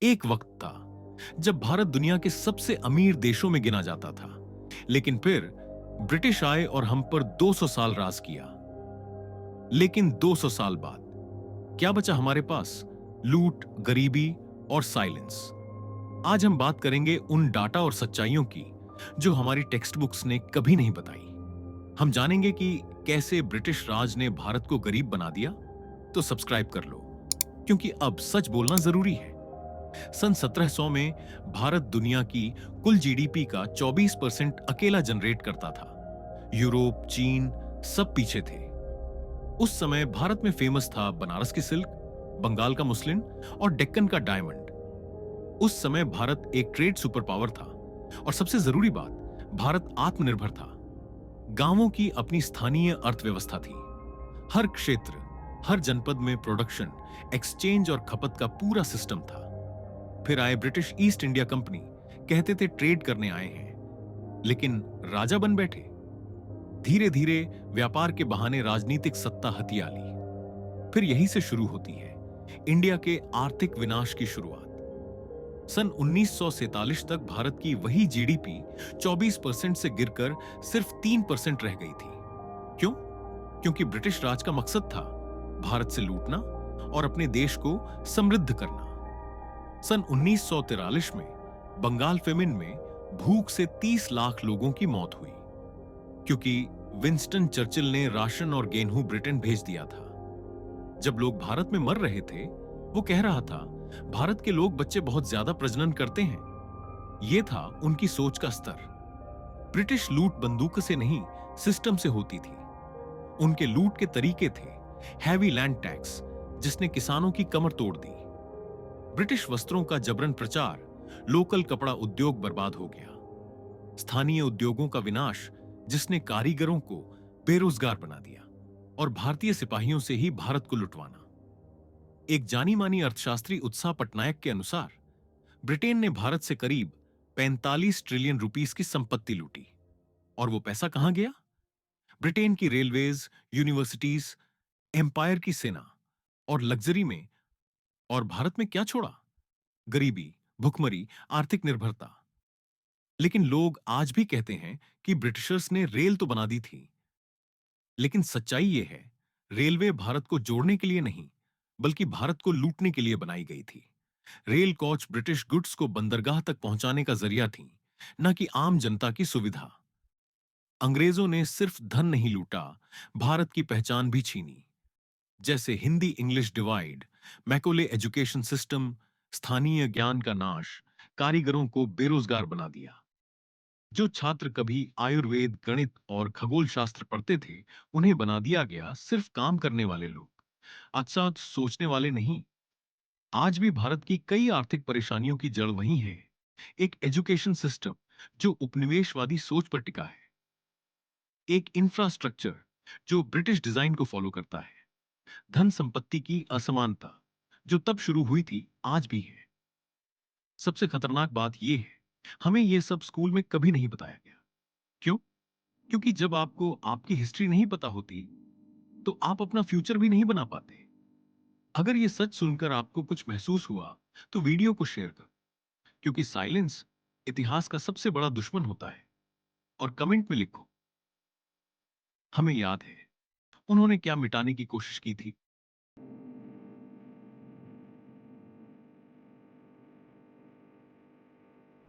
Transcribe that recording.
एक वक्त था जब भारत दुनिया के सबसे अमीर देशों में गिना जाता था, लेकिन फिर ब्रिटिश आए और हम पर 200 साल राज किया। लेकिन 200 साल बाद क्या बचा हमारे पास? लूट, गरीबी और साइलेंस। आज हम बात करेंगे उन डाटा और सच्चाइयों की जो हमारी टेक्स्ट बुक्स ने कभी नहीं बताई। हम जानेंगे कि कैसे ब्रिटिश राज ने भारत को गरीब बना दिया। तो सब्सक्राइब कर लो, क्योंकि अब सच बोलना जरूरी है। सन 1700 में भारत दुनिया की कुल जीडीपी का 24% अकेला जनरेट करता था। यूरोप, चीन सब पीछे थे। उस समय भारत में फेमस था बनारस की सिल्क, बंगाल का मुस्लिन और डेक्कन का डायमंड। उस समय भारत एक ट्रेड सुपर पावर था, और सबसे जरूरी बात, भारत आत्मनिर्भर था। गांवों की अपनी स्थानीय अर्थव्यवस्था थी। हर क्षेत्र, हर जनपद में प्रोडक्शन, एक्सचेंज और खपत का पूरा सिस्टम था। फिर आए ब्रिटिश ईस्ट इंडिया कंपनी। कहते थे ट्रेड करने आए हैं, लेकिन राजा बन बैठे। धीरे धीरे व्यापार के बहाने राजनीतिक सत्ता हथिया ली। फिर यहीं से शुरू होती है इंडिया के आर्थिक विनाश की शुरुआत। सन 1947 तक भारत की वही जीडीपी 24% से गिरकर सिर्फ 3% रह गई थी। क्यों? क्योंकि ब्रिटिश राज का मकसद था भारत से लूटना और अपने देश को समृद्ध करना। सन 1943 में बंगाल फेमिन में भूख से 30 लाख लोगों की मौत हुई, क्योंकि विंस्टन चर्चिल ने राशन और गेहूं ब्रिटेन भेज दिया था। जब लोग भारत में मर रहे थे, वो कह रहा था, भारत के लोग बच्चे बहुत ज्यादा प्रजनन करते हैं। यह था उनकी सोच का स्तर। ब्रिटिश लूट बंदूक से नहीं, सिस्टम से होती थी। उनके लूट के तरीके थे हैवी लैंड टैक्स, जिसने किसानों की कमर तोड़ दी। ब्रिटिश वस्त्रों का जबरन प्रचार, लोकल कपड़ा उद्योग बर्बाद हो गया। स्थानीय उद्योगों का विनाश, जिसने कारीगरों को बेरोजगार बना दिया। और भारतीय सिपाहियों से ही भारत को लुटवाना। एक जानी मानी अर्थशास्त्री उत्साह पटनायक के अनुसार ब्रिटेन ने भारत से करीब 45 ट्रिलियन रुपीस की संपत्ति लूटी। और वो पैसा कहां गया? ब्रिटेन की रेलवेज, यूनिवर्सिटीज, एम्पायर की सेना और लग्जरी में। और भारत में क्या छोड़ा? गरीबी, भुखमरी, आर्थिक निर्भरता। लेकिन लोग आज भी कहते हैं कि ब्रिटिशर्स ने रेल तो बना दी थी। लेकिन सच्चाई यह है, रेलवे भारत को जोड़ने के लिए नहीं, बल्कि भारत को लूटने के लिए बनाई गई थी। रेल कोच ब्रिटिश गुड्स को बंदरगाह तक पहुंचाने का जरिया थी, न कि आम जनता की सुविधा। अंग्रेजों ने सिर्फ धन नहीं लूटा, भारत की पहचान भी छीनी। जैसे Hindi English divide, Macaulay education system, स्थानीय ज्ञान का नाश, कारीगरों को बेरोजगार बना दिया। जो छात्र कभी आयुर्वेद, गणित और खगोल शास्त्र पढ़ते थे, उन्हें बना दिया गया सिर्फ काम करने वाले लोग, अच्छा सोचने वाले नहीं। आज भी भारत की कई आर्थिक परेशानियों की जड़ वही है। एक एजुकेशन सिस्टम जो उपनिवेशवादी सोच पर टिका है। एक इंफ्रास्ट्रक्चर जो ब्रिटिश डिजाइन को फॉलो करता है। धन संपत्ति की असमानता जो तब शुरू हुई थी, आज भी है। सबसे खतरनाक बात यह है, हमें यह सब स्कूल में कभी नहीं बताया गया। क्यों? क्योंकि जब आपको आपकी हिस्ट्री नहीं पता होती, तो आप अपना फ्यूचर भी नहीं बना पाते। अगर यह सच सुनकर आपको कुछ महसूस हुआ, तो वीडियो को शेयर कर, क्योंकि साइलेंस इतिहास का सबसे बड़ा दुश्मन होता है। और कमेंट में लिखो, हमें याद है उन्होंने क्या मिटाने की कोशिश की थी।